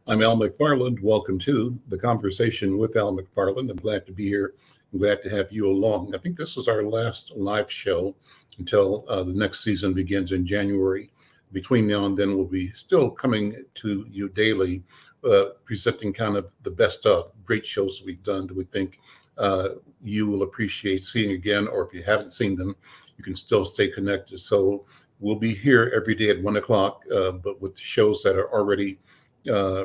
I'm Al McFarland. Welcome to the conversation with Al McFarland. I'm glad to be here. I'm glad to have you along. I think this is our last live show until the next season begins in January. Between now and then, we'll be still coming to you daily, presenting kind of the best of great shows that we've done that we think you will appreciate seeing again, or if you haven't seen them, you can still stay connected. So we'll be here every day at 1 o'clock, but with shows that are already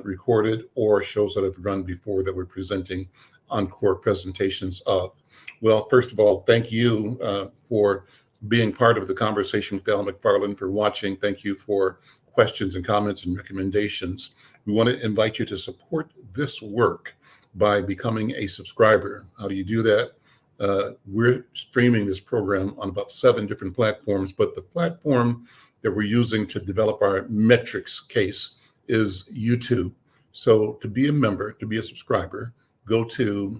recorded or shows that have run before that we're presenting encore presentations of. Well, first of all, thank you for being part of the conversation with Al McFarland, for watching. Thank you for questions and comments and recommendations. We want to invite you to support this work by becoming a subscriber. How do you do that? We're streaming this program on about 7 different platforms, but the platform that we're using to develop our metrics case is YouTube. So to be a member, to be a subscriber, go to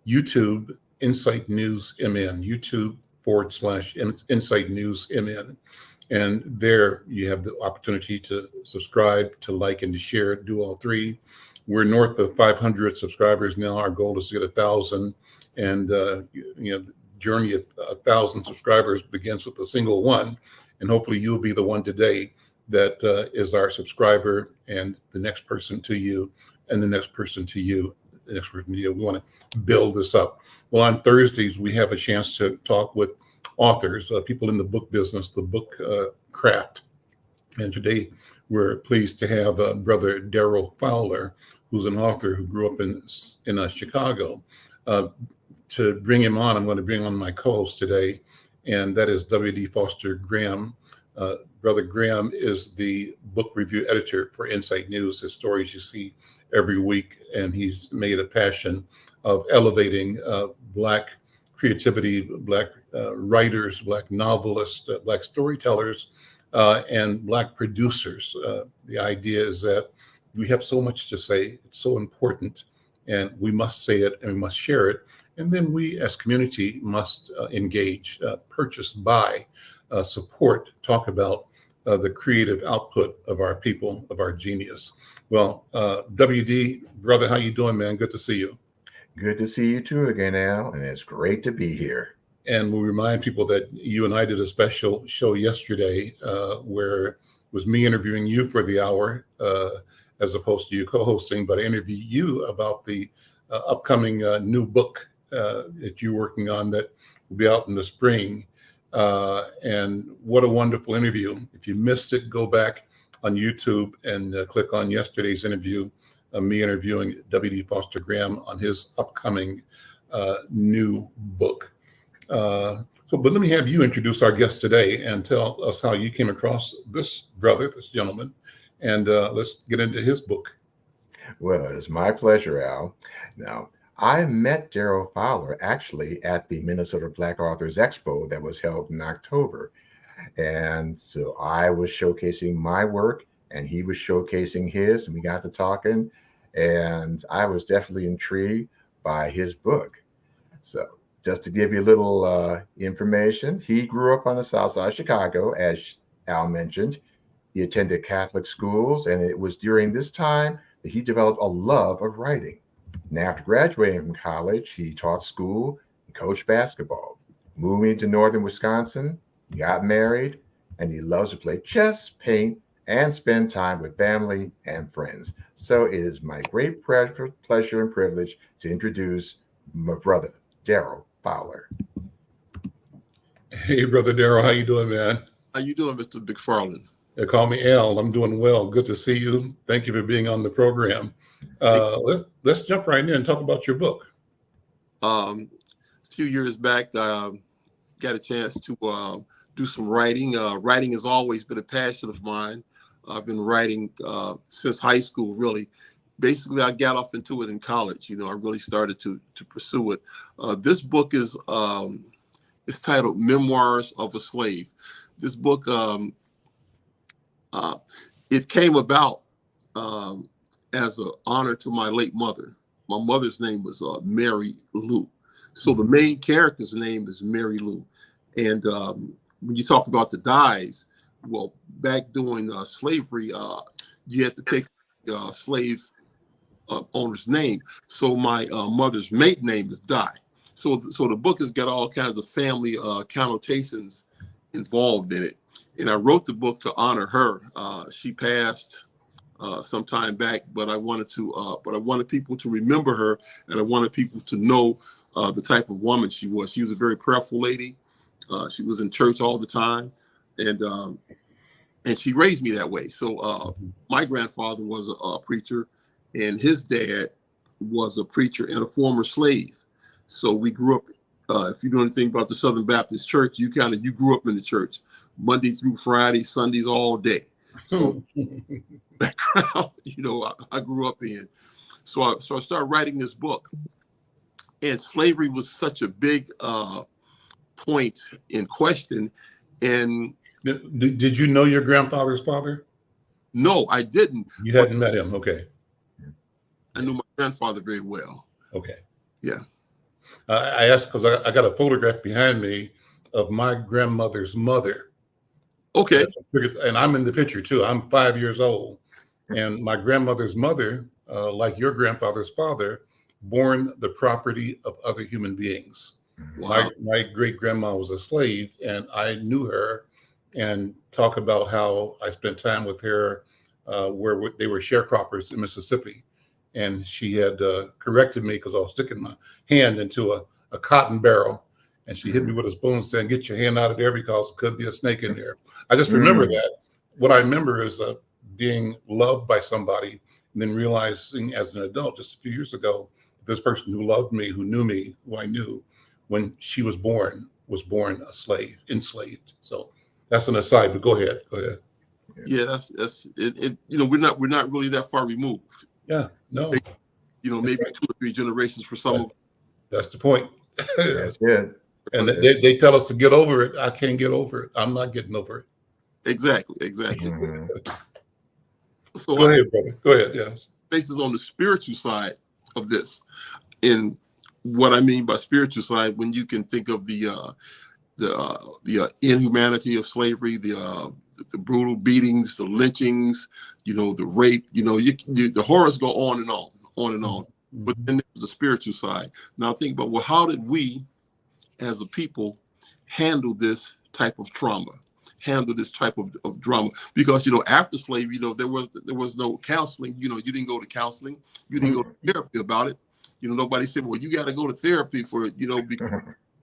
YouTube Insight News MN, YouTube/Insight News MN. And there you have the opportunity to subscribe, to like, and to share. Do all 3. We're north of 500 subscribers now. Our goal is to get 1,000. And the journey of 1,000 subscribers begins with a single one. And hopefully you'll be the one today that is our subscriber, and the next person to you, and the next person to you, the next person to you. We want to build this up. Well, on Thursdays, we have a chance to talk with authors, people in the book business, the book craft. And today, we're pleased to have Brother Darrow Fowler, who's an author who grew up in Chicago. To bring him on, I'm going to bring on my co-host today, and that is W.D. Foster Graham. Brother Graham is the book review editor for Insight News, his stories you see every week, and he's made a passion of elevating Black creativity, Black writers, Black novelists, Black storytellers, and Black producers. The idea is that we have so much to say, it's so important, and we must say it and we must share it. And then we as community must engage, purchase, buy, support, talk about the creative output of our people, of our genius. Well, WD, brother, how you doing, man? Good to see you. Good to see you too again, Al, and it's great to be here. And we'll remind people that you and I did a special show yesterday where it was me interviewing you for the hour as opposed to you co-hosting, but I interviewed you about the upcoming new book that you're working on that will be out in the spring. And what a wonderful interview. If you missed it, go back on YouTube and click on yesterday's interview, me interviewing W.D. Foster Graham on his upcoming new book. But let me have you introduce our guest today and tell us how you came across this brother, this gentleman, and let's get into his book. Well, it's my pleasure, Al. Now, I met Darrow Fowler actually at the Minnesota Black Authors Expo that was held in October. And so I was showcasing my work and he was showcasing his, and we got to talking, and I was definitely intrigued by his book. So just to give you a little information, he grew up on the south side of Chicago, as Al mentioned. He attended Catholic schools, and it was during this time that he developed a love of writing. And after graduating from college, he taught school and coached basketball. Moving to northern Wisconsin, he got married, and he loves to play chess, paint, and spend time with family and friends. So it is my great pleasure and privilege to introduce my brother, Darrow Fowler. Hey, Brother Darrow, how you doing, man? How you doing, Mr. McFarland? They call me Al. I'm doing well. Good to see you. Thank you for being on the program. Let's jump right in and talk about your book. A few years back, got a chance to do some writing. Writing has always been a passion of mine. I've been writing since high school, really. Basically, I got off into it in college. I really started to pursue it. This book is titled Memoirs of a Slave. This book, it came about as an honor to my late mother. My mother's name was Mary Lou. So the main character's name is Mary Lou. And when you talk about the dyes, well, back during slavery, you had to take slave owner's name. So my mother's maiden name is Di. So the book has got all kinds of family connotations involved in it. And I wrote the book to honor her. She passed some time back, but I wanted people to remember her, and I wanted people to know the type of woman she was. She was a very prayerful lady. She was in church all the time, and she raised me that way. So my grandfather was a preacher, and his dad was a preacher and a former slave. So we grew up. If you know anything about the Southern Baptist Church, you grew up in the church Monday through Friday, Sundays all day. So background, I grew up in. So I started writing this book, and slavery was such a big point in question. And did you know your grandfather's father? No, I didn't. You hadn't met him, okay. I knew my grandfather very well. Okay. Yeah. I asked because I got a photograph behind me of my grandmother's mother. Okay. And I'm in the picture too. I'm 5 years old. And my grandmother's mother, like your grandfather's father, born the property of other human beings. Wow. My great grandma was a slave, and I knew her, and talk about how I spent time with her where they were sharecroppers in Mississippi. And she had corrected me because I was sticking my hand into a cotton barrel, and she hit me with a spoon saying, "Get your hand out of there because it could be a snake in there." I just remember that. What I remember is being loved by somebody, and then realizing as an adult just a few years ago, this person who loved me, who knew me, who I knew when she was born a slave, enslaved. So that's an aside, but go ahead. Yeah, that's it. We're not really that far removed. Yeah, no. Maybe right. 2 or 3 generations for some of them. That's the point. That's it. And they tell us to get over it. I can't get over it. I'm not getting over it. Exactly. So go ahead, brother. Go ahead. Yes. Basis on the spiritual side of this, and what I mean by spiritual side, when you can think of the inhumanity of slavery, the brutal beatings, the lynchings, the rape, the horrors go on and on. Mm-hmm. But then there's a spiritual side. Now think about, well, how did we as a people handle this type of trauma, handle this type of drama? Because, after slavery, there was no counseling. You didn't go to counseling. You didn't go to therapy about it. Nobody said, well, you got to go to therapy for, because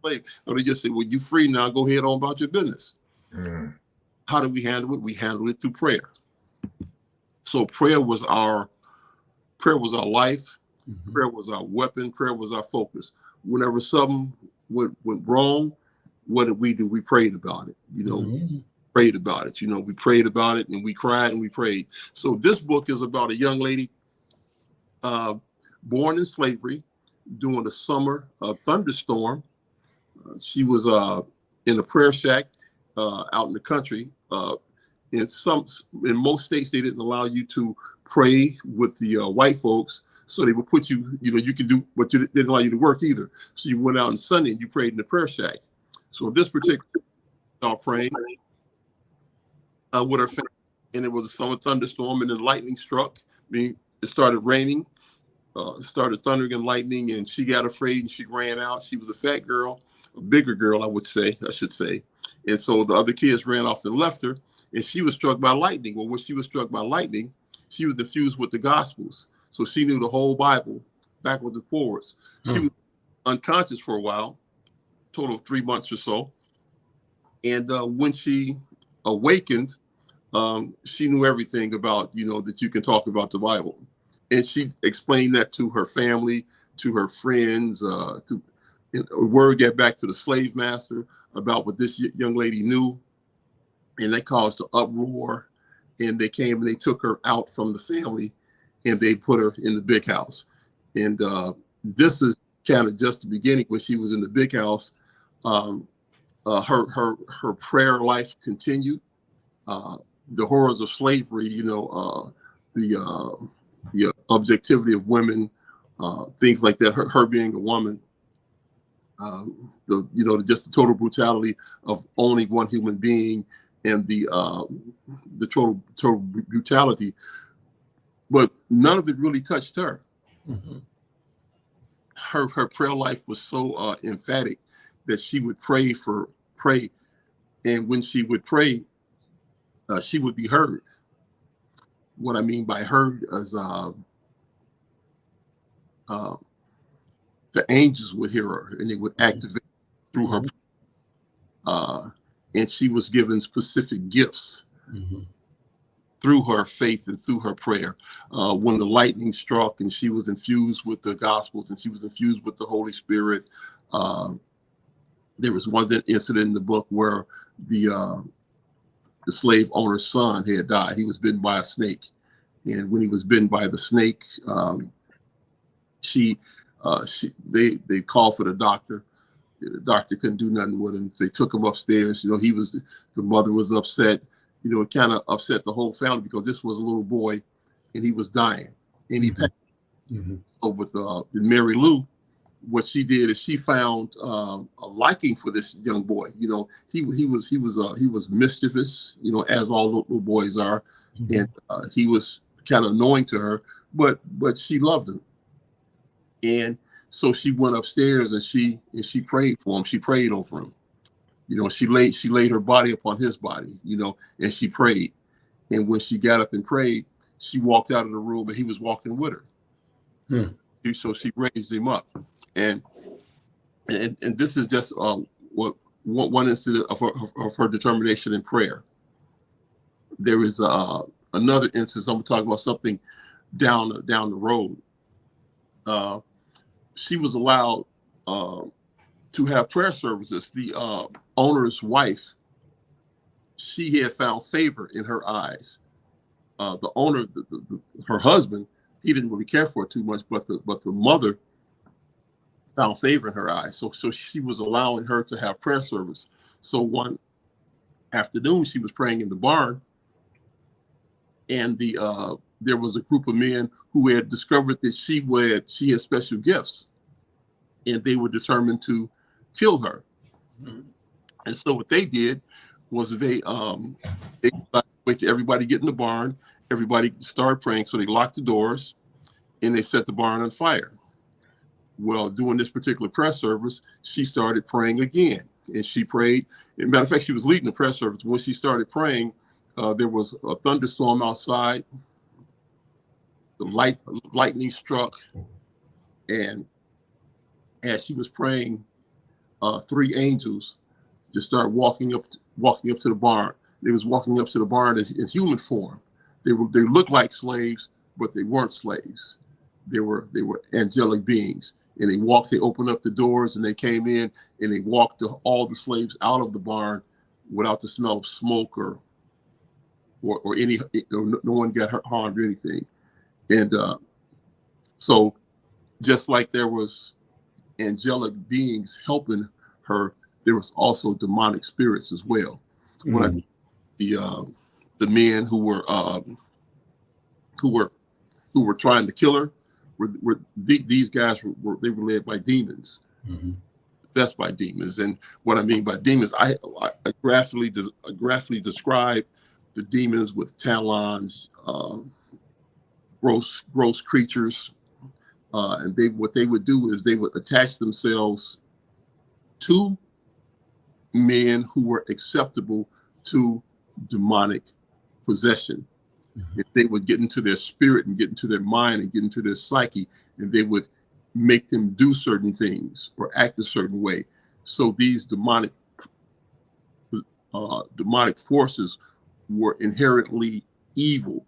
slave. No, they just said, well, you free now, go ahead on about your business. Mm. How did we handle it? We handled it through prayer. So prayer was our life. Mm-hmm. Prayer was our weapon. Prayer was our focus. Whenever something went wrong, what did we do? We prayed about it. Prayed about it. We prayed about it, and we cried and we prayed. So this book is about a young lady born in slavery during a summer thunderstorm. She was in a prayer shack out in the country. In most states, they didn't allow you to pray with the white folks, so they would put you, you can do, but they didn't allow you to work either. So you went out on Sunday and you prayed in the prayer shack. So this particular praying with her family, and it was a summer thunderstorm, and then lightning struck. It started raining, started thundering and lightning, and she got afraid and she ran out. She was a fat girl, a bigger girl, I should say. And so the other kids ran off and left her, and she was struck by lightning. Well, when she was struck by lightning, she was infused with the Gospels. So she knew the whole Bible backwards and forwards. She was unconscious for a while, total of 3 months or so. And when she awakened, she knew everything about, that you can talk about the Bible. And she explained that to her family, to her friends, word got back to the slave master about what this young lady knew. And that caused an uproar. And they came and they took her out from the family and they put her in the big house. And this is kind of just the beginning. When she was in the big house, her prayer life continued. The horrors of slavery, the objectivity of women, things like that. Her being a woman, just the total brutality of owning one human being, and the total brutality but none of it really touched her. Mm-hmm. Her prayer life was so emphatic that she would pray, and when she would pray, she would be heard. What I mean by heard is the angels would hear her, and they would activate through her. And she was given specific gifts through her faith and through her prayer. When the lightning struck and she was infused with the Gospels and she was infused with the Holy Spirit, there was one incident in the book where the slave owner's son had died. He was bitten by a snake, and when he was bitten by the snake, they called for the doctor. The doctor couldn't do nothing with him. They took him upstairs. The mother was upset. It kind of upset the whole family because this was a little boy, and he was dying, and he passed. So with Mary Lou, what she did is she found a liking for this young boy. He was mischievous, as all little boys are, and he was kind of annoying to her, but she loved him, and so she went upstairs and she prayed for him. She prayed over him. She laid her body upon his body, and she prayed. And when she got up and prayed, she walked out of the room and he was walking with her. So she raised him up. And this is just one incident of her determination in prayer. There is another instance. I'm going to talk about something down the road. She was allowed to have prayer services. The owner's wife, she had found favor in her eyes. The owner, her husband, he didn't really care for it too much, but the mother found favor in her eyes. So she was allowing her to have prayer service. So one afternoon, she was praying in the barn, and there was a group of men who had discovered that she had special gifts, and they were determined to kill her. And so what they did was they wait till everybody get in the barn, everybody started praying. So they locked the doors and they set the barn on fire. Well, during this particular prayer service, she started praying again, and she prayed. As a matter of fact, she was leading the prayer service. When she started praying, there was a thunderstorm outside. The lightning struck, and as she was praying, 3 angels just started walking up to the barn. They was walking up to the barn in human form. They looked like slaves, but they weren't slaves. They were angelic beings. And they opened up the doors, and they came in, and they walked all the slaves out of the barn without the smell of smoke or any. No one got harmed or anything. And so, just like there was angelic beings helping her, there was also demonic spirits as well. When the men who were trying to kill her, these guys were led by demons, possessed by demons. And what I mean by demons, I graphically describe the demons with talons, gross creatures, and what they would do is they would attach themselves to men who were acceptable to demonic possession. If they would get into their spirit and get into their mind and get into their psyche, and they would make them do certain things or act a certain way. So these demonic forces were inherently evil.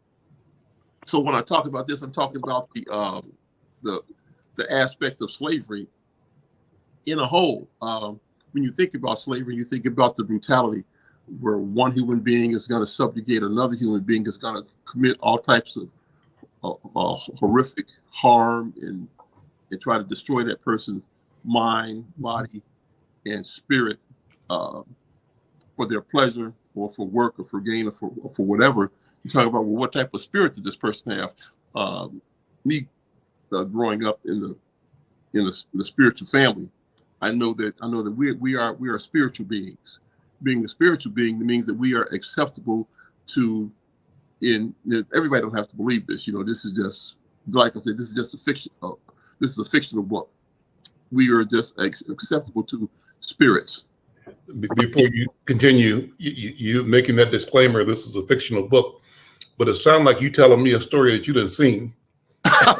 So when I talk about this, I'm talking about the aspect of slavery in a whole. When you think about slavery, you think about the brutality where one human being is going to subjugate another human being, is going to commit all types of horrific harm and try to destroy that person's mind, body, and spirit for their pleasure or for work or for gain or for whatever. You talk about, well, what type of spirit did this person have? Growing up in the spiritual family, I know that we are spiritual beings. Being a spiritual being means that we are acceptable to everybody don't have to believe this. This is just, like I said, this is just a fiction. This is a fictional book. We are just acceptable to spirits. Before you continue, you making that disclaimer, this is a fictional book, but it sounds like you telling me a story that you didn't seen. I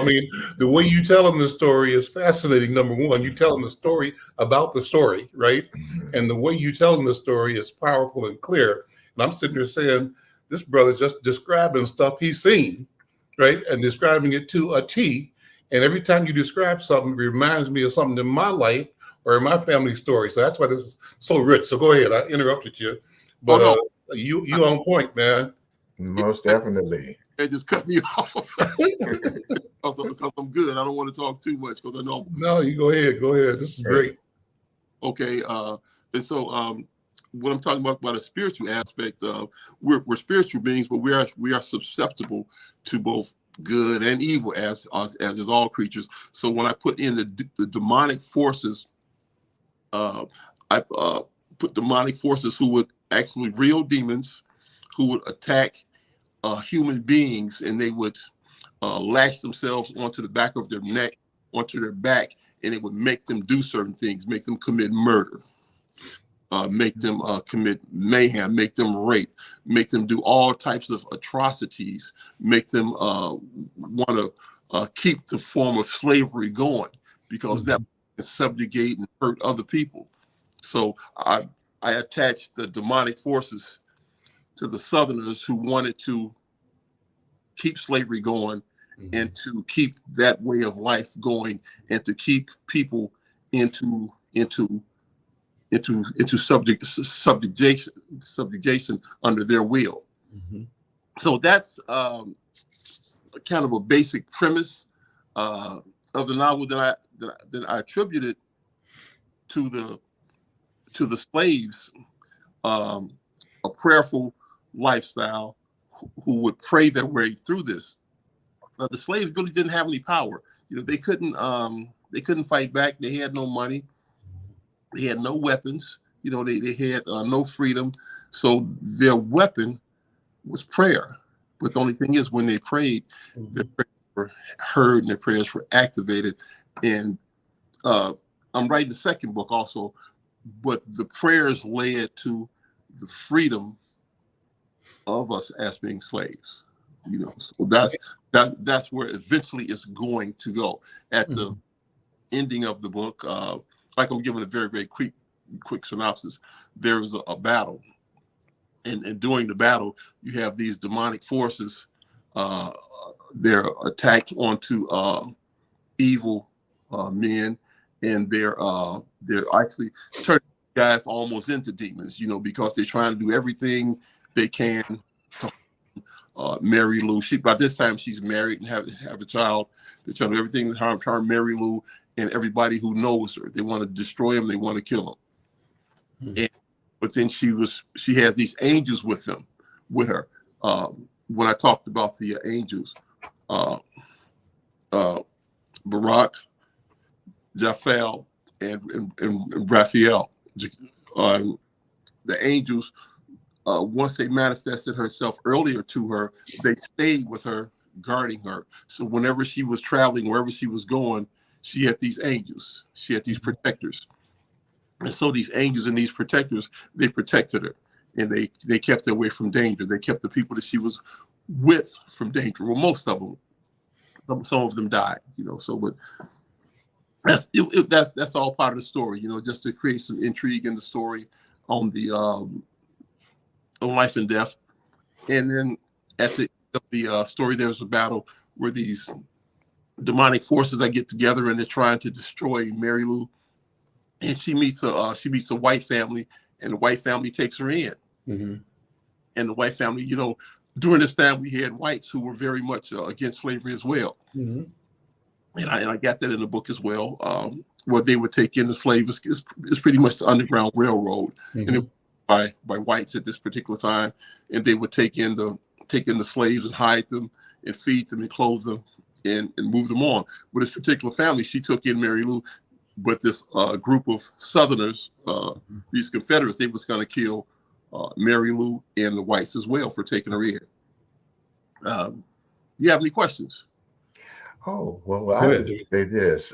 mean, the way you telling the story is fascinating. Number one, you telling the story about the story, right? And the way you telling the story is powerful and clear. And I'm sitting there saying, this brother's just describing stuff he's seen, right? And describing it to a T. And every time you describe something, it reminds me of something in my life or in my family story. So that's why this is so rich. So go ahead. I interrupted you, but you on point, man. Most definitely. They just cut me off because I'm good. I don't want to talk too much because I know. No, you go ahead. Go ahead. This is great. Okay. And so what I'm talking about a spiritual aspect, we're spiritual beings, but we are susceptible to both good and evil as is all creatures. So when I put in the demonic forces, I put demonic forces who would actually real demons who would attack human beings, and they would lash themselves onto the back of their neck, onto their back, and it would make them do certain things, make them commit murder, make them commit mayhem, make them rape, make them do all types of atrocities, make them want to keep the form of slavery going, because that can subjugate and hurt other people. So I attached the demonic forces to the Southerners who wanted to keep slavery going and to keep that way of life going and to keep people into subjugation under their will. So that's kind of a basic premise of the novel that I attributed to the slaves, a prayerful lifestyle who would pray their way through this. The slaves really didn't have any power. They couldn't fight back. They had no money. They had no weapons. They had no freedom. So their weapon was prayer. But the only thing is, when they prayed, their prayers were heard and their prayers were activated. And I'm writing the second book also, but the prayers led to the freedom of us as being slaves. So that's where eventually it's going to go. At the ending of the book, like I'm giving a very, very quick synopsis, there was a battle. And during the battle, you have these demonic forces, they're attacked onto evil men, and they're actually turning guys almost into demons, because they're trying to do everything they can to Mary Lou. By this time she's married and have a child. They're trying to do everything to harm Mary Lou and everybody who knows her. They want to destroy him. They want to kill him. But then she has these angels with her. When I talked about the angels, Barak, Japhel, and Raphael, the angels, once they manifested herself earlier to her, they stayed with her, guarding her. So whenever she was traveling, wherever she was going, she had these angels. She had these protectors. And so these angels and these protectors, they protected her, and they kept her away from danger. They kept the people that she was with from danger. Well, most of them, some of them died, So, but that's all part of the story, just to create some intrigue in the story on the on life and death. And then at the end of the story, there's a battle where these demonic forces that get together and they're trying to destroy Mary Lou. And she meets a white family, and the white family takes her in. And the white family, during this time we had whites who were very much against slavery as well. And I got that in the book as well, where they would take in the slaves. It's pretty much the Underground Railroad, and it by whites at this particular time, and they would take in the slaves and hide them and feed them and clothe them and move them on. With this particular family, she took in Mary Lou. But this group of Southerners, these Confederates, they was going to kill Mary Lou and the whites as well for taking her in. You have any questions? Oh, well, I would say this.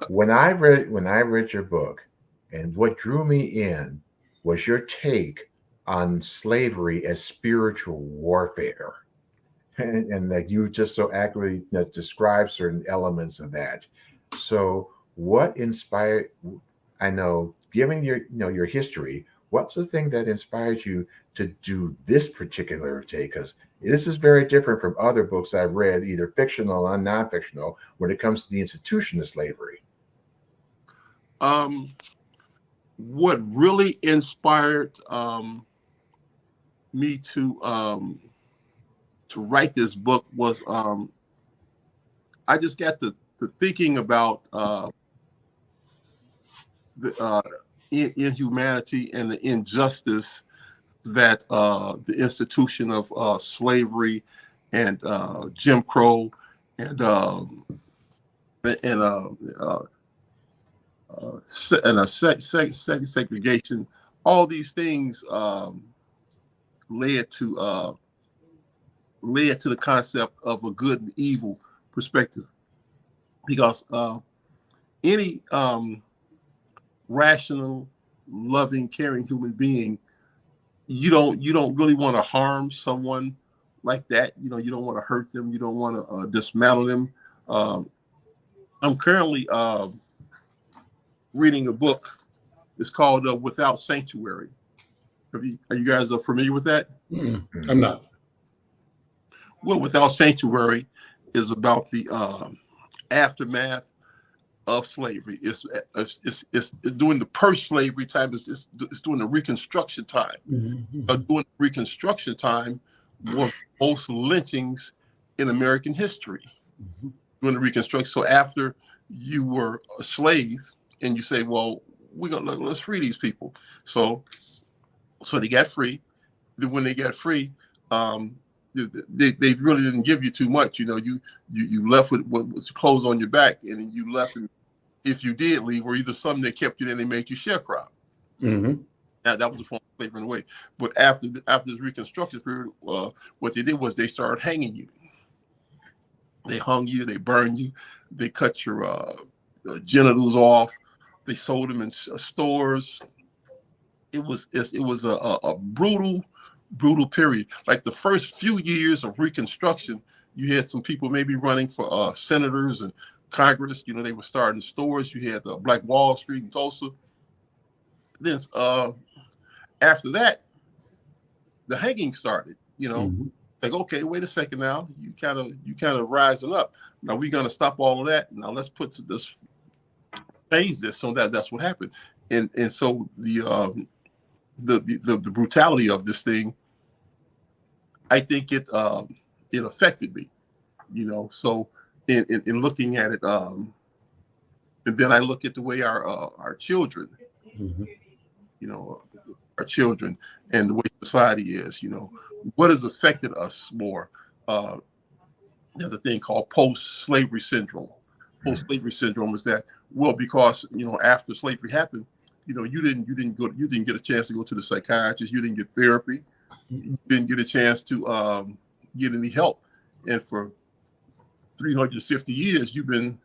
When I read your book, and what drew me in was your take on slavery as spiritual warfare. And that you just so accurately describe certain elements of that. So what inspired, I know, given your your history, what's the thing that inspired you to do this particular take? Because this is very different from other books I've read, either fictional or non-fictional, when it comes to the institution of slavery. What really inspired me to write this book was I just got to thinking about the inhumanity and the injustice that the institution of slavery and Jim Crow and segregation, all these things led to the concept of a good and evil perspective, because any rational, loving, caring human being, you don't really want to harm someone like that. You don't want to hurt them. You don't want to dismantle them. I'm currently reading a book. It's called Without Sanctuary. Are you guys familiar with that? I'm not. Well, Without Sanctuary is about the aftermath of slavery. It's during the post-slavery time. It's during the Reconstruction time. During the Reconstruction time was most lynchings in American history. During the Reconstruction, so after you were a slave, and you say, "Well, let's free these people." So they got free. Then when they got free, they really didn't give you too much. You left with clothes on your back, and then you left. And if you did leave, or either something they kept you, then they made you sharecrop. Now, that was a form of slavery in a way. But after this Reconstruction period, what they did was they started hanging you. They hung you, they burned you, they cut your genitals off, they sold them in stores. It was a brutal period. Like the first few years of Reconstruction, you had some people maybe running for senators and Congress. They were starting stores. You had Black Wall Street in Tulsa. Then after that, the hanging started. Like, okay, wait a second now. You kind of rising up. Now we're gonna stop all of that. Now let's change this. So that's what happened. And so the brutality of this thing, I think it affected me. So in looking at it, and then I look at the way our children, our children and the way society is, what has affected us more. There's a thing called post-slavery syndrome. Post-slavery syndrome is that, well, because after slavery happened, you didn't get a chance to go to the psychiatrist, you didn't get therapy, you didn't get a chance to get any help, and for 350 years you've been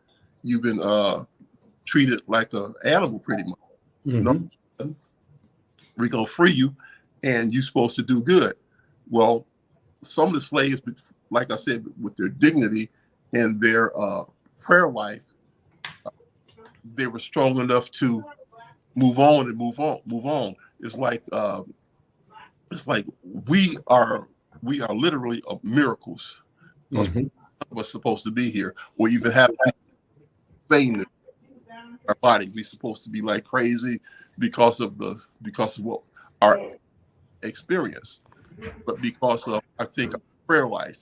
treated like an animal, pretty much. We're gonna free you, and you're supposed to do good. Well, some of the slaves, like I said, with their dignity and their prayer life, they were strong enough to move on. It's like we are literally miracles. We're supposed to be here, or even have saying our body. We're supposed to be like crazy because of what our experience, but because of, I think, prayer life.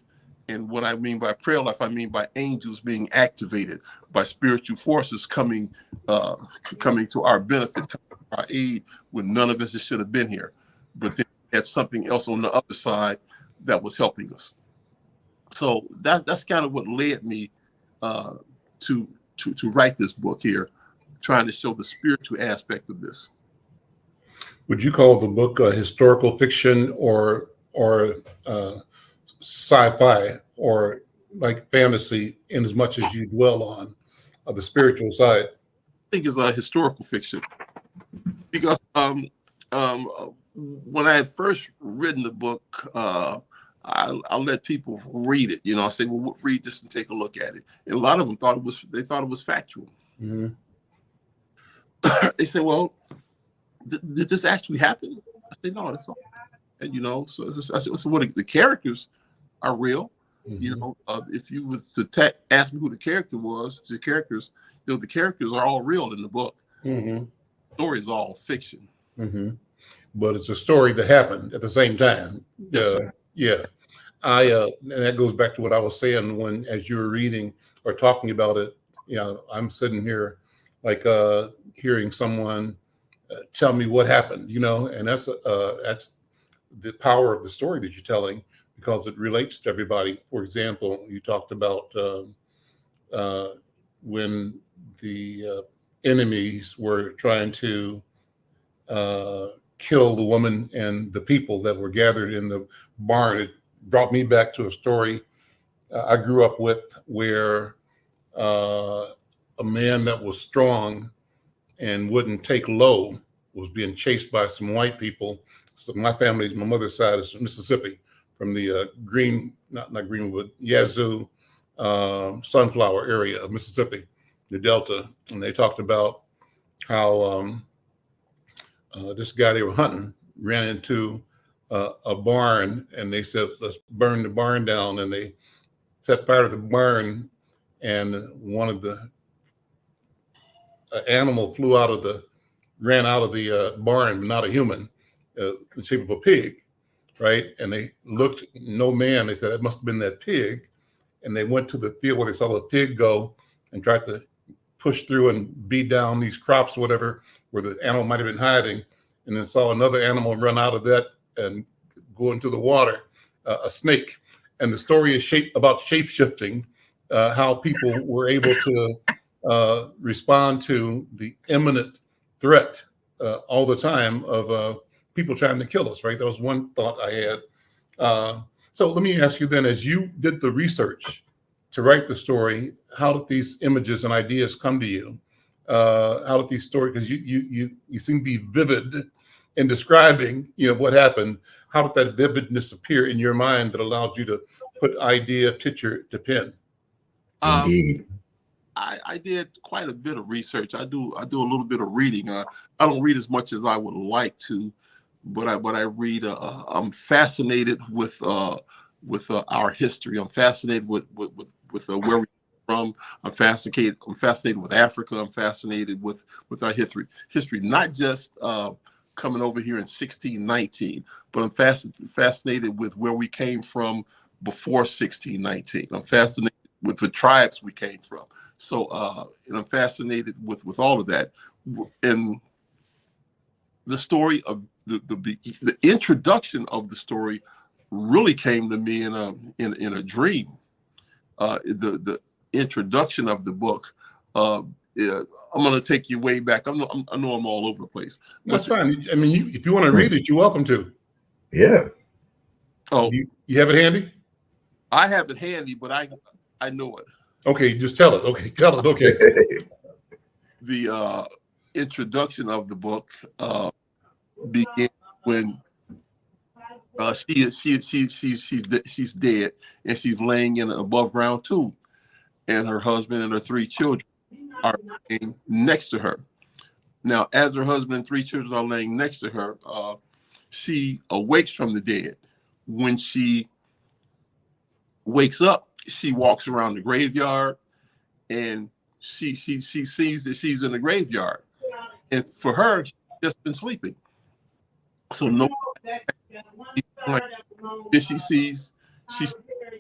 And what I mean by prayer life, I mean by angels being activated, by spiritual forces coming to our benefit, to our aid, when none of us should have been here. But then there's something else on the other side that was helping us. So that's kind of what led me to write this book here, trying to show the spiritual aspect of this. Would you call the book historical fiction or sci-fi or like fantasy in as much as you dwell on the spiritual side? I think it's a historical fiction because when I had first written the book, I'll let people read it. I say, well, read this and take a look at it. And a lot of them thought it was factual. Mm-hmm. They said, well, did this actually happen? I said, no, that's all. And so what the characters are real. Mm-hmm. If you was to ask me who the character was, the characters are all real in the book. Mm-hmm. The story is all fiction. Mm-hmm. But it's a story that happened at the same time. Yes, sir. Yeah. And that goes back to what I was saying as you were reading or talking about it, I'm sitting here like hearing someone tell me what happened, and that's the power of the story that you're telling, because it relates to everybody. For example, you talked about when the enemies were trying to kill the woman and the people that were gathered in the barn. It brought me back to a story I grew up with where a man that was strong and wouldn't take low was being chased by some white people. So my mother's side is Mississippi, from the not Greenwood, Yazoo, Sunflower area of Mississippi, the Delta. And they talked about how this guy they were hunting ran into a barn, and they said, let's burn the barn down. And they set fire to the barn, and one of the animal ran out of the barn, not a human, in the shape of a pig, right? And they looked, no man, they said, it must have been that pig. And they went to the field where they saw the pig go and tried to push through and beat down these crops or whatever, where the animal might have been hiding, and then saw another animal run out of that and go into the water, a snake. And the story is about shape-shifting, how people were able to respond to the imminent threat all the time of people trying to kill us, right? That was one thought I had. So let me ask you then, as you did the research to write the story, how did these images and ideas come to you? How did these stories, because you seem to be vivid in describing, what happened. How did that vividness appear in your mind that allowed you to put idea, picture to pen? Indeed. I did quite a bit of research. I do a little bit of reading. I don't read as much as I would like to, but I read. I'm fascinated with our history. I'm fascinated with where we're from. I'm fascinated with Africa. I'm fascinated with our history. Not just coming over here in 1619, but I'm fascinated with where we came from before 1619. I'm fascinated with the tribes we came from. So, and I'm fascinated with all of that. And the story of the introduction of the story really came to me in a dream. The introduction of the book. I'm going to take you way back. I know I'm all over the place. That's fine. I mean, if you want to read it, you're welcome to. Yeah. Oh, you have it handy? I have it handy, but I know it. Okay, just tell it. Okay, tell it. Okay. The introduction of the book begins when she's dead, and she's laying in an above ground tomb, and her husband and her 3 children are laying next to her. Now, as her husband and 3 children are laying next to her, she awakes from the dead. When she wakes up, she walks around the graveyard, and she sees that she's in the graveyard. And for her, she's just been sleeping. So no, she sees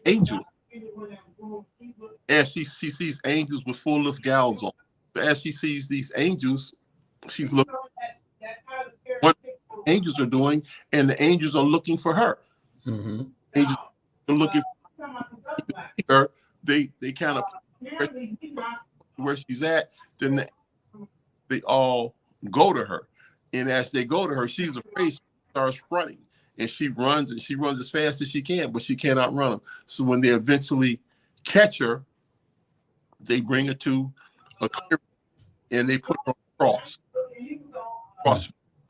angels. And she sees angels with full lift gowns on. As she sees these angels, she's looking what angels are doing, and the angels are looking for her. Mm-hmm. Angels are looking for her. They kind of where she's at, then they all go to her. And as they go to her, she's afraid. She starts running. and she runs as fast as she can, but she can't outrun them. So when they eventually catch her, they bring her to a clear and they put her on a cross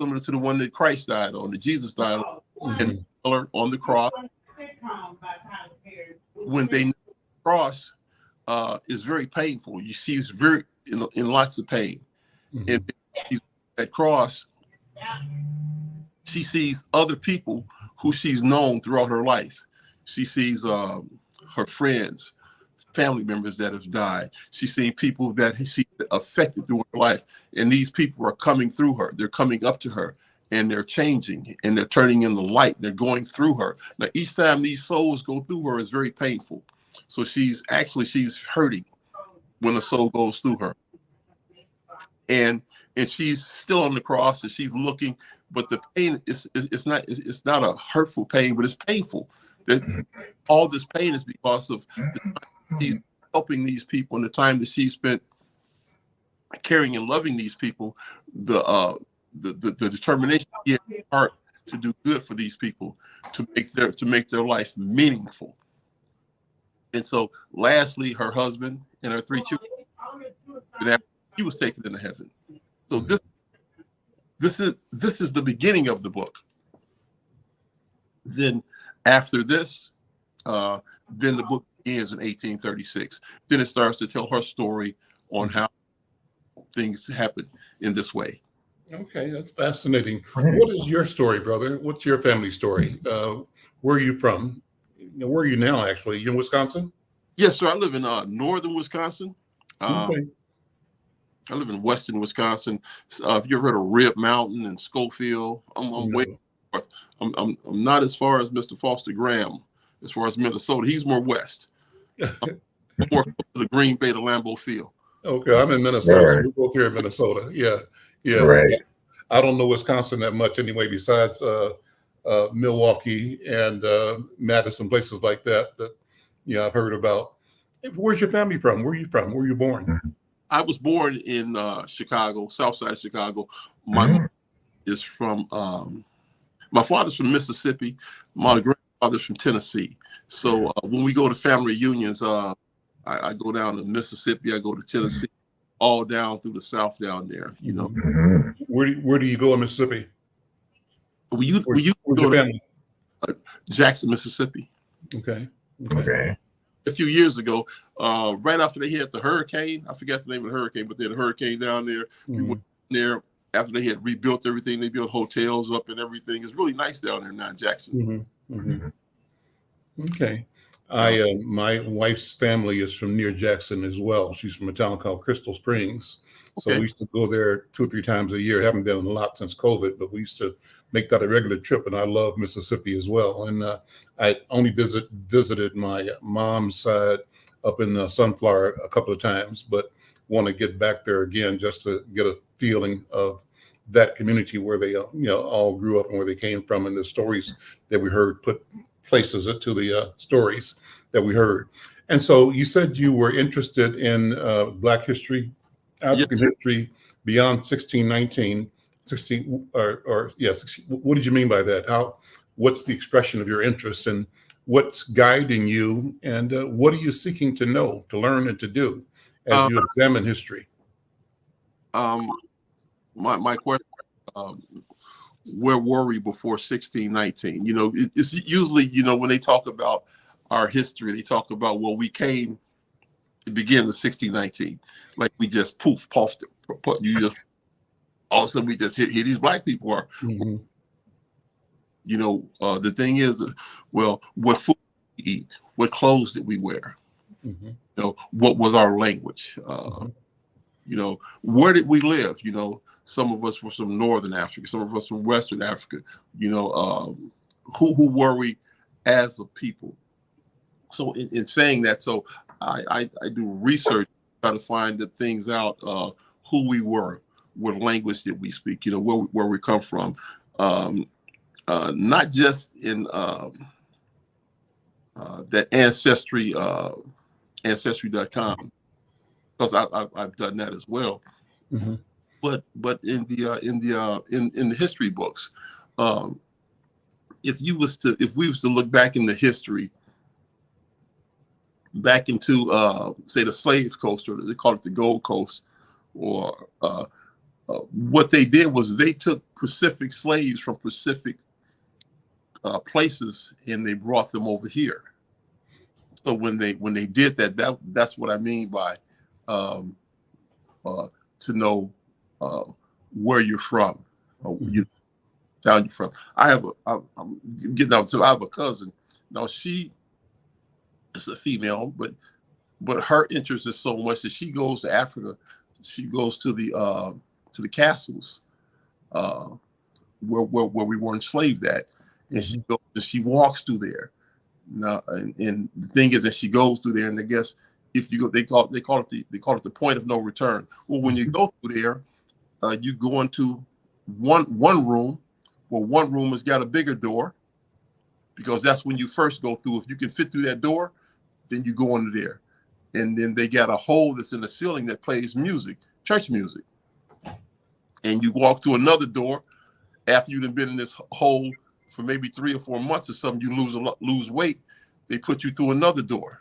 similar to the one that Christ died on, that Jesus died on, and her on the cross. When they cross, is very painful. She's very in lots of pain, and at cross, she sees other people who she's known throughout her life. She sees her friends, family members that have died. She's seen people that she affected through her life, and these people are coming through her. They're coming up to her, and they're changing, and they're turning in the light. They're going through her. Now, each time these souls go through her is very painful. So she's hurting when a soul goes through her, and she's still on the cross, and she's looking, but the pain it's not a hurtful pain, but it's painful. That all this pain is because of she's helping these people, and the time that she spent caring and loving these people, the determination in her heart to do good for these people, to make their life meaningful. And so, lastly, her husband and her 3 children, and after she was taken into heaven. So this is the beginning of the book. Then after this, then the book ends in 1836. Then it starts to tell her story on how things happen in this way. Okay, that's fascinating. What is your story, brother? What's your family story? Where are you from? Where are you now, actually? You in Wisconsin? Yes, sir. I live in northern Wisconsin. Okay. I live in western Wisconsin. Have you ever heard of Rib Mountain and Schofield? I'm way north. I'm not as far as Mr. Foster Graham, as far as Minnesota. He's more west. I'm more to the Green Bay to Lambeau Field. Okay, I'm in Minnesota. Right. So we're both here in Minnesota. Yeah. Right. I don't know Wisconsin that much anyway, besides Milwaukee and Madison, places like that I've heard about. Where's your family from? Where are you from? Where were you born? I was born in Chicago, South Side Chicago. My mom is from, my father's from Mississippi. My grandfather's from Tennessee. So when we go to family reunions, I go down to Mississippi, I go to Tennessee, all down through the South down there, you know. Where do you go in Mississippi? We used to go to Jackson, Mississippi. Okay. A few years ago, right after they hit the hurricane, I forgot the name of the hurricane, but they had a hurricane down there. We went there after they had rebuilt everything. They built hotels up and everything. It's really nice down there now in Jackson. Okay. My wife's family is from near Jackson as well. She's from a town called Crystal Springs. So we used to go there 2 or 3 times a year. Haven't been a lot since COVID, but we used to make that a regular trip. And I love Mississippi as well. And I only visited my mom's side up in Sunflower a couple of times, but want to get back there again just to get a feeling of that community where they all grew up and where they came from, and the stories that we heard put places to the stories that we heard. And so you said you were interested in Black history, African history beyond 1619, 16 what did you mean by that? What's the expression of your interest, and what's guiding you, and what are you seeking to know, to learn, and to do as you examine history? My question, where were we before 1619? It's usually, when they talk about our history, they talk about, well, we came, it began in 1619. Like we just puffed, all of a sudden we just here these Black people are. The thing is, well, what food did we eat? What clothes did we wear? What was our language? Where did we live? Some of us were from Northern Africa, some of us from Western Africa. Who were we as a people? So in saying that, so I do research, try to find the things out, who we were, what language did we speak, where we come from, not just in that ancestry.com, because I've done that as well. But in the history books, if we was to look back into history, back into say the slave coast, or they call it the Gold Coast, or what they did was they took Pacific slaves from Pacific places and they brought them over here. So when they did that's what I mean by to know where you're from, or town you're from. I'm getting out. So I have a cousin. Now she is a female, but her interest is so much that she goes to Africa. She goes to the castles where we were enslaved at, and she goes and she walks through there. Now, and the thing is that she goes through there, and I guess if you go, they call it the point of no return. Well, when you go through there, you go into one room. Well, one room has got a bigger door because that's when you first go through. If you can fit through that door, then you go under there, and then they got a hole that's in the ceiling that plays music, church music, and you walk through another door. After you've been in this hole for maybe 3 or 4 months or something, you lose weight. They put you through another door.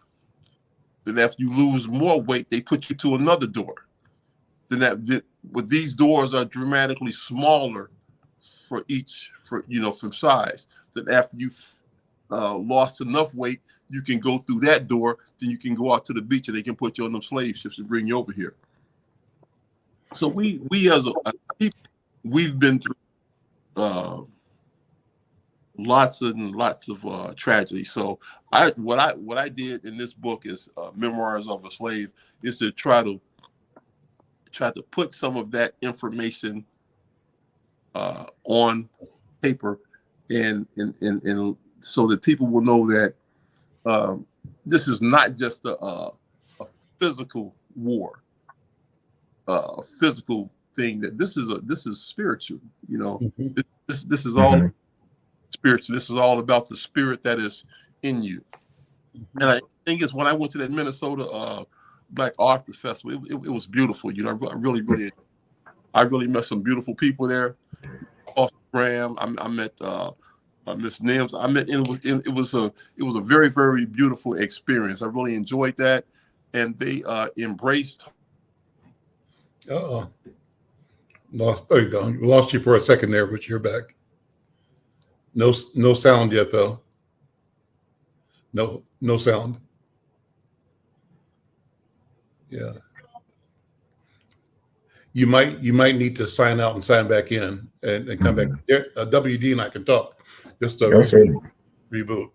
Then after you lose more weight, they put you to another door. But these doors are dramatically smaller from size. Then after you've lost enough weight, you can go through that door. Then you can go out to the beach, and they can put you on them slave ships and bring you over here. So we as a people, we've been through lots and lots of tragedy. So what I did in this book is Memoirs of a Slave, is to try to put some of that information on paper, and so that people will know that this is not just a physical war, a physical thing. That this is spiritual. This is all spiritual. This is all about the spirit that is in you. And I think it's when I went to that Minnesota Black Authors Festival, it was beautiful. I really met some beautiful people there. Off Graham, I met Miss Nims. It was a very, very beautiful experience. I really enjoyed that, and they embraced. Lost. There you go. We lost you for a second there, but you're back. No sound yet, though. No sound. Yeah. You might need to sign out and sign back in and come back. WD and I can talk. Just reboot.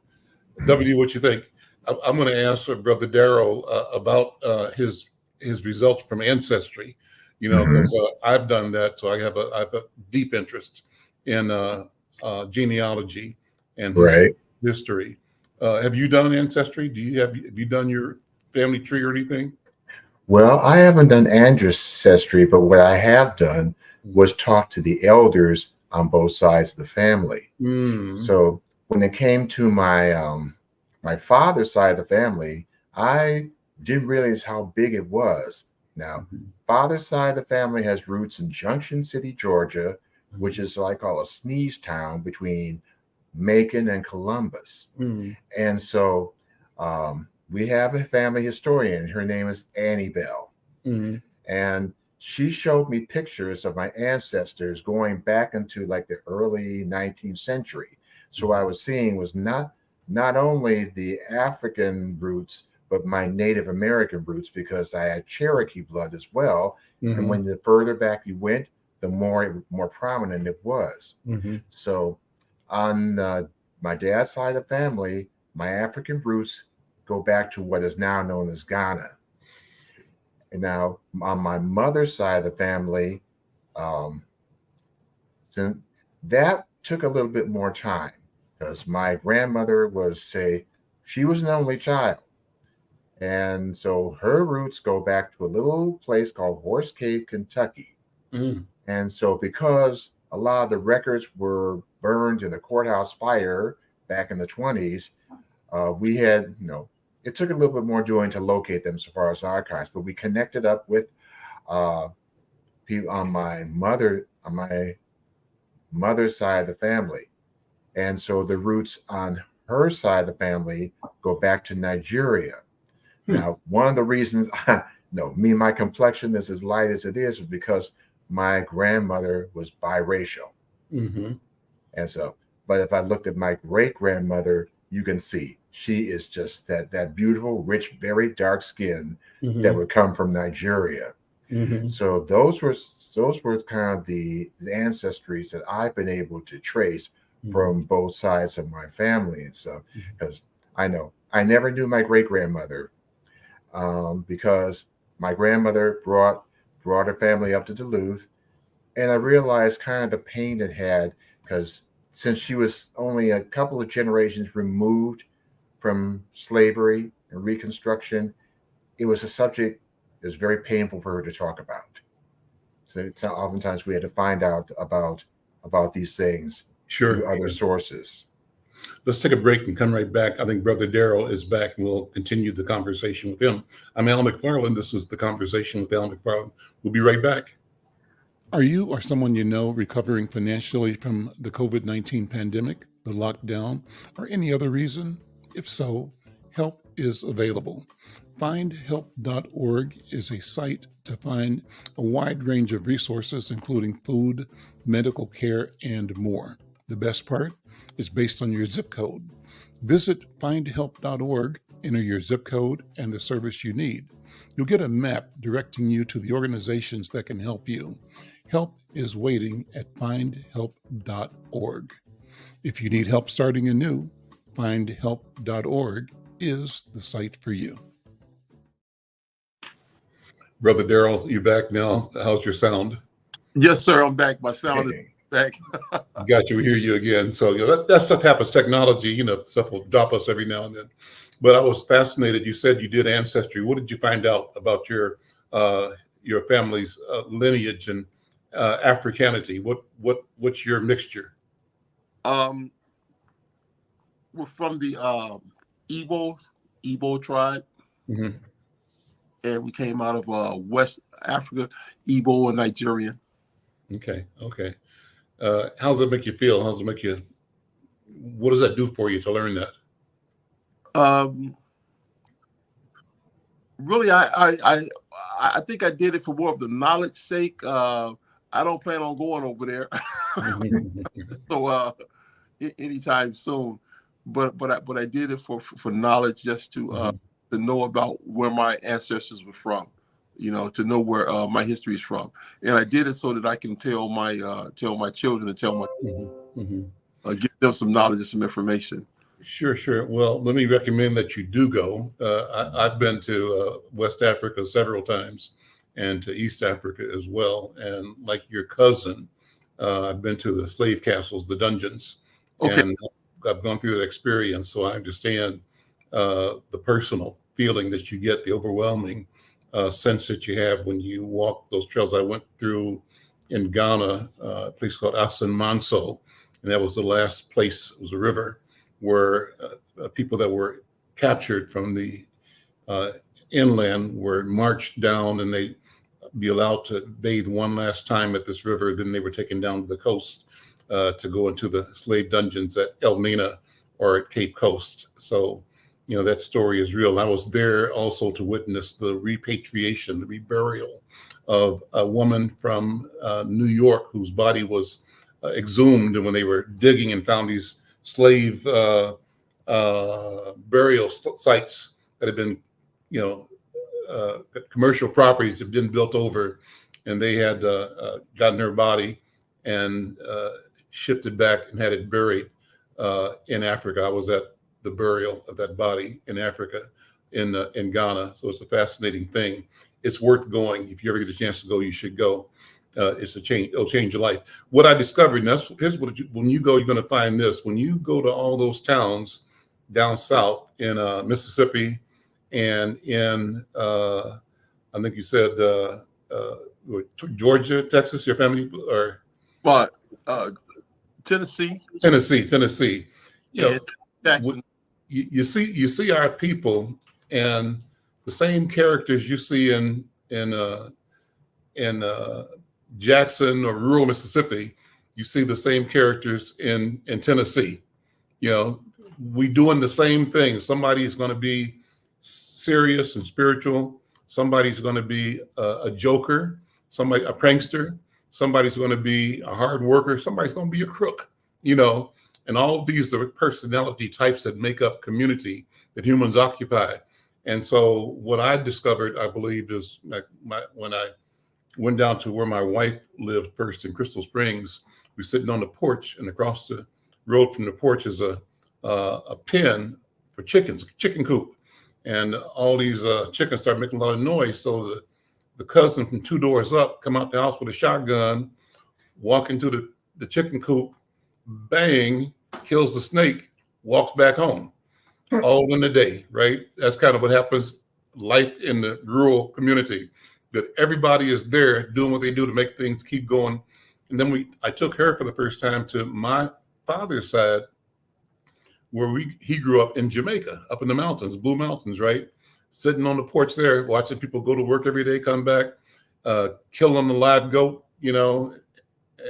WD, what you think? I'm going to ask Brother Darrow about his results from Ancestry. Because I've done that, so I have a deep interest in genealogy and history. Have you done Ancestry? Have you done your family tree or anything? Well, I haven't done ancestry, but what I have done was talk to the elders on both sides of the family. So when it came to my father's side of the family, I didn't realize how big it was. Now, father's side of the family has roots in Junction City, Georgia, which is what I call a sneeze town between Macon and Columbus. And so we have a family historian. Her name is Annie Bell. And she showed me pictures of my ancestors going back into like the early 19th century. So what I was seeing was not only the African roots, but my Native American roots, because I had Cherokee blood as well. And when the further back you went, the more prominent it was. So on my dad's side of the family, my African roots go back to what is now known as Ghana. And now on my mother's side of the family, since that took a little bit more time, because my grandmother she was an only child. And so her roots go back to a little place called Horse Cave, Kentucky. And so because a lot of the records were burned in the courthouse fire back in the 20s, we had, it took a little bit more doing to locate them so far as archives, but we connected up with people on my mother's side of the family. And so the roots on her side of the family go back to Nigeria. Now, one of the reasons my complexion is as light as it is because my grandmother was biracial. Mm-hmm. And so, but if I looked at my great grandmother, you can see she is just that beautiful, rich, very dark skin that would come from Nigeria. Mm-hmm. So those were kind of the ancestries that I've been able to trace from both sides of my family and stuff. Because I know I never knew my great grandmother because my grandmother brought her family up to Duluth, and I realized kind of the pain it had because since she was only a couple of generations removed from slavery and Reconstruction, it was a subject that was very painful for her to talk about. So oftentimes we had to find out about these things through other sources. Let's take a break and come right back. I think Brother Darrow is back, and we'll continue the conversation with him. I'm Al McClaurin. This is The Conversation with Al McClaurin. We'll be right back. Are you or someone you know recovering financially from the COVID-19 pandemic, the lockdown, or any other reason? If so, help is available. Findhelp.org is a site to find a wide range of resources, including food, medical care, and more. The best part is based on your zip code. Visit findhelp.org, enter your zip code and the service you need. You'll get a map directing you to the organizations that can help you. Help is waiting at findhelp.org. If you need help starting anew, findhelp.org is the site for you. Brother Darrow, you back now? How's your sound? Yes, sir. I'm back. My sound is back. Got you. We hear you again. So that stuff happens. Technology, stuff will drop us every now and then. But I was fascinated. You said you did ancestry. What did you find out about your family's lineage and Africanity? What's your mixture? We're from the Igbo tribe, and we came out of West Africa, Igbo and Nigerian. Okay. How does it make you feel? What does that do for you to learn that? Really, I think I did it for more of the knowledge sake. I don't plan on going over there, so anytime soon. But I did it for knowledge, just to know about where my ancestors were from, to know where my history is from, and I did it so that I can tell my children and give them some knowledge and some information. Sure. Well, let me recommend that you do go. I've been to West Africa several times and to East Africa as well. And like your cousin, I've been to the slave castles, the dungeons, and I've gone through that experience. So I understand the personal feeling that you get, the overwhelming sense that you have when you walk those trails. I went through in Ghana, a place called Asan Manso, and that was the last place. It was a river where people that were captured from the inland were marched down, and they'd be allowed to bathe one last time at this river. Then they were taken down to the coast to go into the slave dungeons at Elmina or at Cape Coast. So, that story is real. I was there also to witness the repatriation, the reburial of a woman from New York whose body was exhumed, and when they were digging and found these slave burial sites that had been, commercial properties had been built over, and they had gotten her body and shipped it back and had it buried in Africa. I was at the burial of that body in Africa, in Ghana. So it's a fascinating thing. It's worth going. If you ever get a chance to go, you should go. It'll change your life. What I discovered, and here's when you go, you're going to find this. When you go to all those towns down south in Mississippi and in, I think you said Georgia, Texas, your family, or Tennessee. Jackson. You see our people, and the same characters you see in Jackson or rural Mississippi, you see the same characters in Tennessee. You know, we doing the same thing. Somebody's going to be serious and spiritual. Somebody's going to be a joker, somebody a prankster. Somebody's going to be a hard worker. Somebody's going to be a crook. You know, and all of these are personality types that make up community that humans occupy. And so, what I discovered, I believe, is when I went down to where my wife lived first in Crystal Springs. We were sitting on the porch, and across the road from the porch is a pen for chickens, chicken coop, and all these chickens start making a lot of noise. So the cousin from 2 doors up come out the house with a shotgun, walk into the chicken coop, bang, kills the snake, walks back home, all in a day, right? That's kind of what happens, life in the rural community, that everybody is there doing what they do to make things keep going. And then I took her for the first time to my father's side, where he grew up in Jamaica, up in the mountains, Blue Mountains, right? Sitting on the porch there, watching people go to work every day, come back, killing a live goat, you know,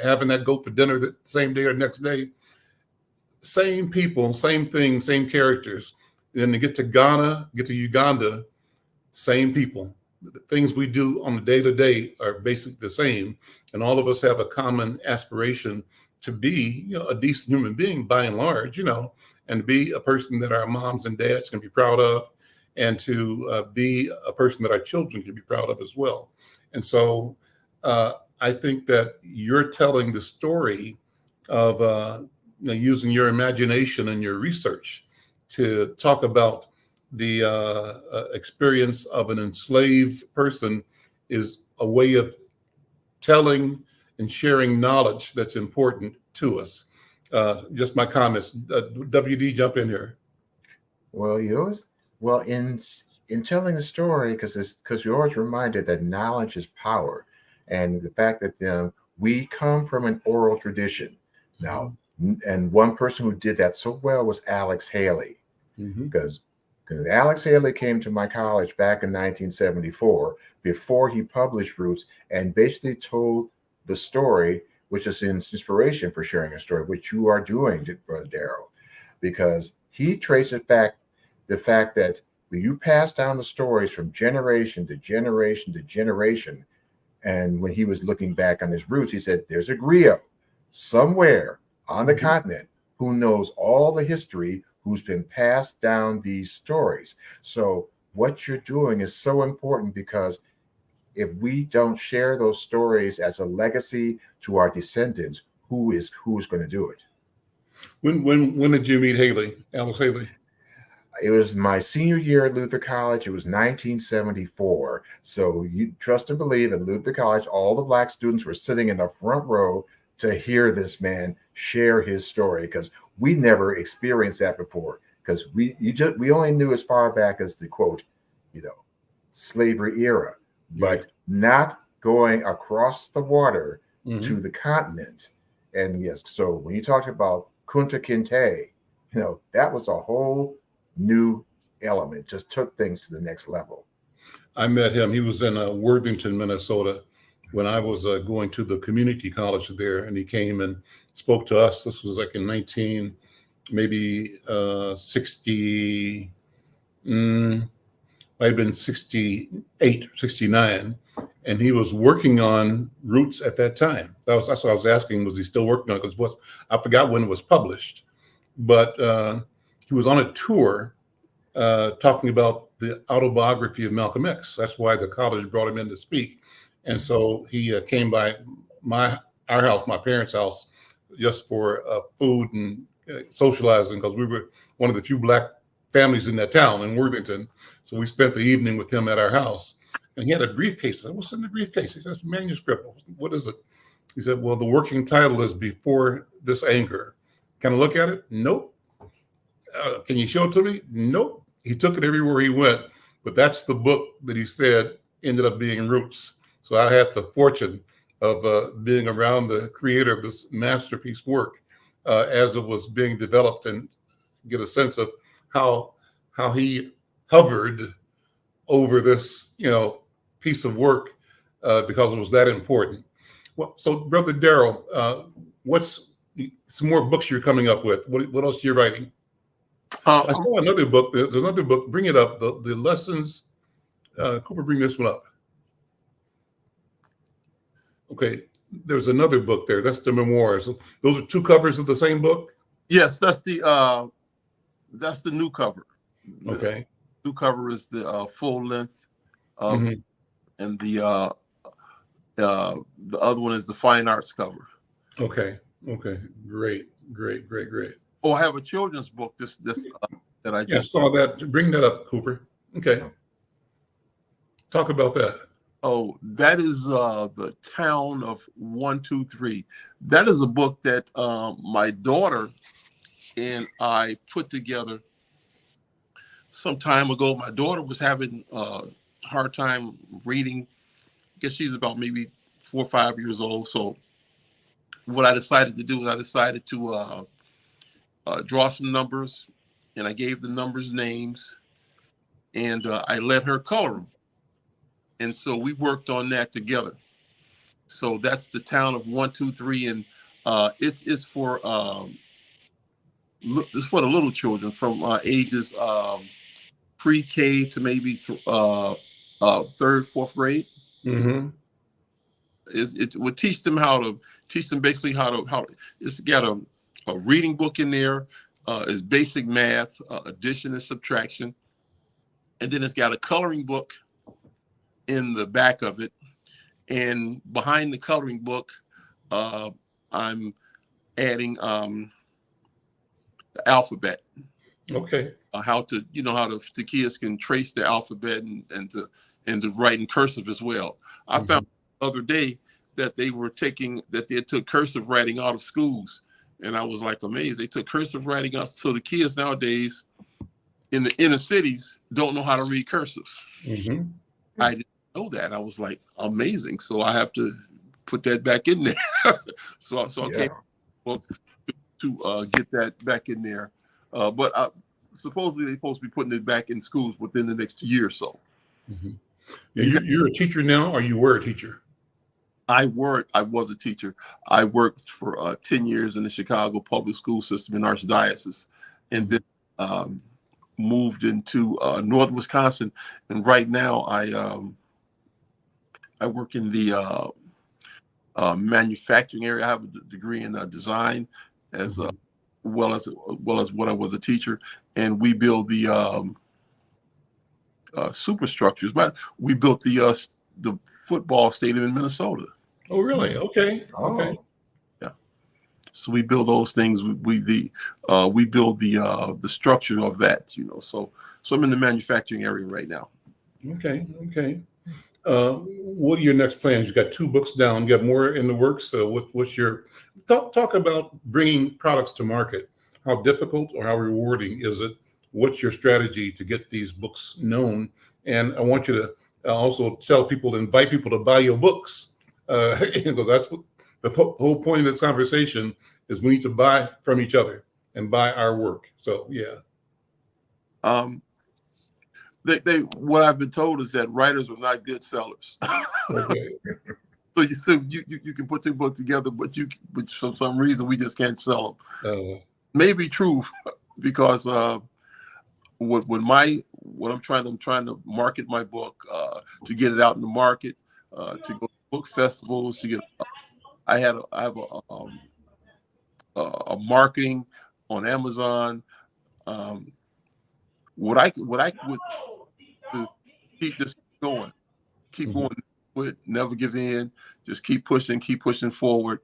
having that goat for dinner the same day or next day. Same people, same thing, same characters. Then to get to Ghana, get to Uganda, same people. The things we do on the day-to-day are basically the same. And all of us have a common aspiration to be, you know, a decent human being by and large, you know, and to be a person that our moms and dads can be proud of, and to be a person that our children can be proud of as well. And so I think that you're telling the story of you know, using your imagination and your research to talk about the experience of an enslaved person is a way of telling and sharing knowledge that's important to us. Just my comments. WD, jump in here. Well, in telling the story, because you're always reminded that knowledge is power, and the fact that we come from an oral tradition now, and one person who did that so well was Alex Haley, because Alex Haley came to my college back in 1974 before he published Roots, and basically told the story, which is inspiration for sharing a story, which you are doing, Brother Darrow, because he traces back the fact that when you pass down the stories from generation to generation to generation, and when he was looking back on his roots, he said, there's a griot somewhere on the continent who knows all the history, who's been passed down these stories. So what you're doing is so important, because if we don't share those stories as a legacy to our descendants, who is going to do it? When did you meet Haley, Alex Haley? It was my senior year at Luther College. It was 1974. So you trust and believe, at Luther College, all the Black students were sitting in the front row to hear this man share his story, because we never experienced that before, because we only knew as far back as the quote, slavery era, but not going across the water to the continent. And yes, so when you talked about Kunta Kinte, that was a whole new element, just took things to the next level. I met him. He was in Worthington, Minnesota, when I was going to the community college there, and he came and spoke to us. This was like in 60, might have been 68, 69. And he was working on Roots at that time. That's what I was asking, was he still working on it? Because I forgot when it was published. But he was on a tour talking about the autobiography of Malcolm X. That's why the college brought him in to speak. And so he came by our house, my parents' house, just for food and socializing, because we were one of the few Black families in that town in Worthington. So we spent the evening with him at our house. And he had a briefcase. I said, what's in the briefcase? He said, it's a manuscript. What is it? He said, well, the working title is Before This Anger. Can I look at it? Nope. Can you show it to me? Nope. He took it everywhere he went. But that's the book that he said ended up being Roots. So I had the fortune of being around the creator of this masterpiece work as it was being developed, and get a sense of how he hovered over this, piece of work because it was that important. Well, so Brother Darrow, what's some more books you're coming up with. What else you're writing? Uh, I saw another book. There's another book. Bring it up. The lessons. Cooper, bring this one up. Okay. There's another book there. That's the Memoirs. Those are two covers of the same book. yes, that's the new cover. Okay. The new cover is the full length of, Mhm. and the other one is the fine arts cover. Okay. Okay. Great. Oh, I have a children's book. This that I Yeah, just saw that. Bring that up, Cooper. Okay. Talk about that. Oh, that is the Town of 123. That is a book that my daughter and I put together some time ago. My daughter was having a hard time reading. I guess she's about maybe 4 or 5 years old. So what I decided to do is I decided to draw some numbers, and I gave the numbers names, and I let her color them. And so we worked on that together. So that's the Town of 123, and it's for it's for the little children from ages pre-K to maybe third, fourth grade. Mm-hmm. It would teach them basically how it's got a reading book in there, is basic math, addition and subtraction, and then it's got a coloring book in the back of it. And behind the coloring book, I'm adding the alphabet. Okay. How the kids can trace the alphabet and to write in cursive as well. I found the other day that they took cursive writing out of schools, and I was like amazed. They took cursive writing out, so the kids nowadays in the inner cities don't know how to read cursive. Mm-hmm. I didn't know that. I was like amazing. So I have to put that back in there. so I came up to get that back in there. But supposedly they're supposed to be putting it back in schools within the next year or so. Mm-hmm. Yeah, you're a teacher now, or you were a teacher? I was a teacher. I worked for 10 years in the Chicago public school system in Archdiocese, and then moved into North Wisconsin. And right now I work in the manufacturing area. I have a degree in design as well as what I was a teacher, and we build the superstructures. But we built the football stadium in Minnesota. Oh, really? Okay. Okay. Yeah. So we build those things. We build the structure of that. So I'm in the manufacturing area right now. Okay. What are your next plans? You got 2 books down. You got more in the works. What's your talk about bringing products to market? How difficult or how rewarding is it? What's your strategy to get these books known? And I want you to also tell people, to invite people to buy your books. Because that's what the whole point of this conversation is. We need to buy from each other and buy our work. So yeah. What I've been told is that writers are not good sellers. Okay. So you can put 2 books together, but for some reason we just can't sell them. Maybe true, because when I'm trying to market my book, to get it out in the market, to go to book festivals, I have a marketing on Amazon. What I would to keep this going, keep going with, never give in, just keep pushing forward.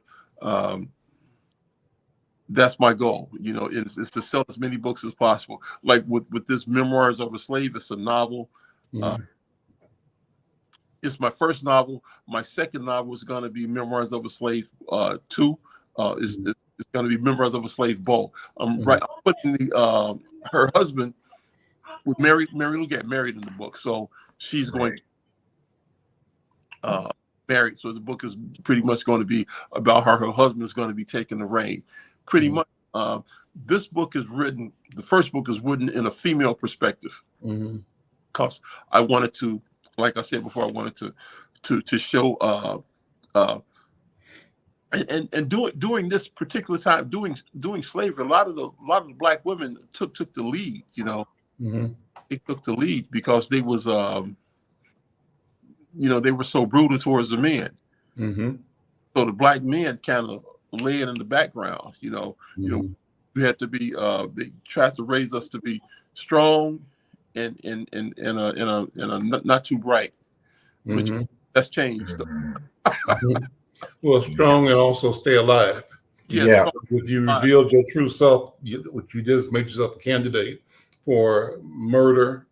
That's my goal. It's to sell as many books as possible. Like with this Memoirs of a Slave, it's a novel. It's my first novel. My second novel is going to be Memoirs of a Slave 2. It's going to be Memoirs of a Slave Bo. I'm putting her husband with Mary Lou get married in the book, so she's going to marry. So the book is pretty much going to be about her husband is going to be taking the reign. Pretty much. This book is written. The first book is written in a female perspective, because I wanted to, like I said before, I wanted to show and during this particular time, doing slavery, a lot of the black women took the lead. You know, they took the lead because they was they were so brutal towards the men. So the black men kind of lay in the background. We had to be. They tried to raise us to be strong and not too bright, which that's changed. Well, strong and also stay alive. Yeah. If you revealed your true self, what you did is make yourself a candidate for murder,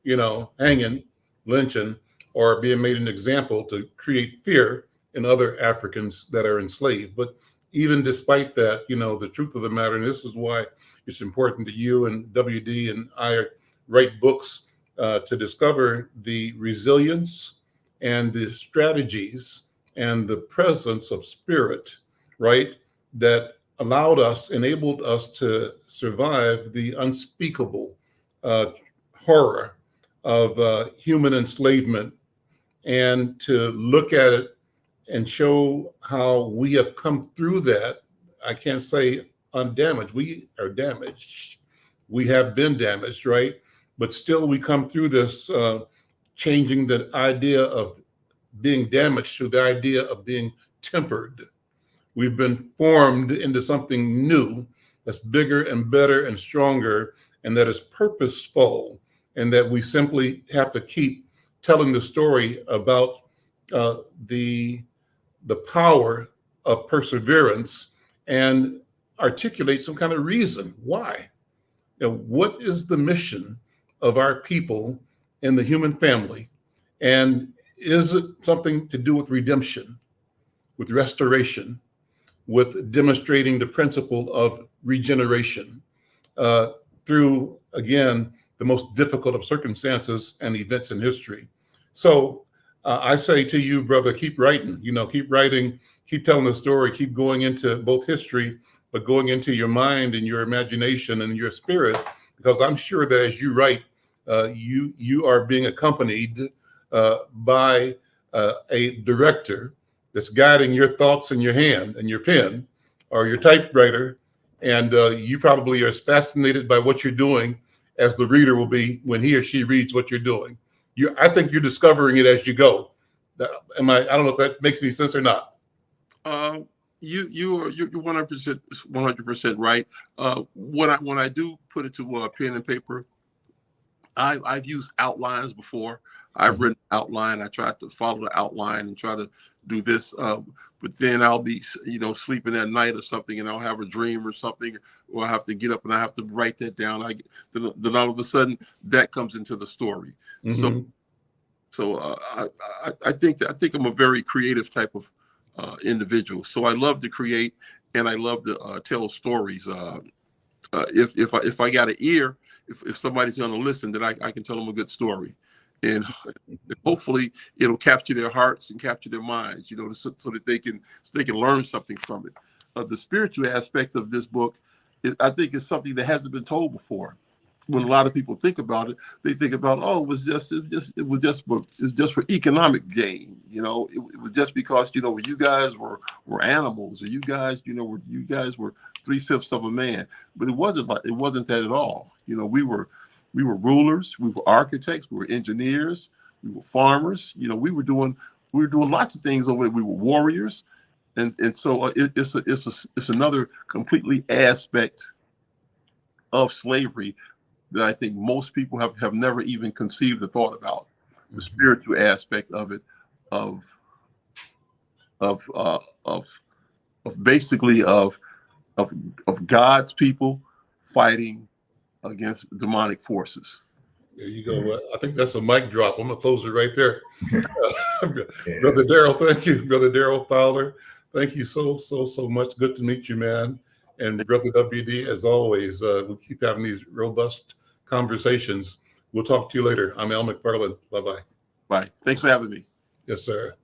hanging, lynching, or being made an example to create fear in other Africans that are enslaved. But even despite that, the truth of the matter, and this is why it's important that you and WD and I write books to discover the resilience and the strategies and the presence of spirit, right, that enabled us to survive the unspeakable horror of human enslavement, and to look at it and show how we have come through that. I can't say undamaged. We are damaged. We have been damaged, right? But still we come through this, changing the idea of being damaged to the idea of being tempered. We've been formed into something new that's bigger and better and stronger, and that is purposeful, and that we simply have to keep telling the story about the power of perseverance and articulate some kind of reason why. What is the mission of our people in the human family? And is it something to do with redemption, with restoration, with demonstrating the principle of regeneration through, again, the most difficult of circumstances and events in history? So I say to you, brother, keep writing, keep writing, keep telling the story, keep going into both history, but going into your mind and your imagination and your spirit, because I'm sure that as you write, you are being accompanied by a director that's guiding your thoughts in your hand and your pen or your typewriter. And you probably are as fascinated by what you're doing as the reader will be when he or she reads what you're doing. I think you're discovering it as you go. I don't know if that makes any sense or not. You're 100% right. When I do put it to pen and paper, I've used outlines before. I've written outline. I tried to follow the outline and try to do this, but then I'll be, sleeping at night or something, and I'll have a dream or something, or I have to get up and I have to write that down. Then all of a sudden that comes into the story. So I think I'm a very creative type of individual. So I love to create and I love to tell stories. If I got an ear, if somebody's going to listen, then I can tell them a good story. And hopefully it'll capture their hearts and capture their minds, so that they can learn something from it. The spiritual aspect of this book, I think, is something that hasn't been told before. When a lot of people think about it, they think about, it was just for economic gain. It was just because you guys were animals, or you guys were 3/5 of a man. But it wasn't that at all. We were rulers, we were architects, we were engineers, we were farmers. We were doing lots of things over there. We were warriors, and so it's another completely aspect of slavery that I think most people have never even conceived or thought about. The spiritual aspect of it, of basically of God's people fighting against demonic forces. There you go. I think that's a mic drop. I'm gonna close it right there. Brother Darrow, thank you. Brother Darrow Fowler, thank you so much. Good to meet you, man. And Brother WD, as always, we'll keep having these robust conversations. We'll talk to you later. I'm Al McFarland. Bye-bye. Bye. Thanks for having me. Yes, sir.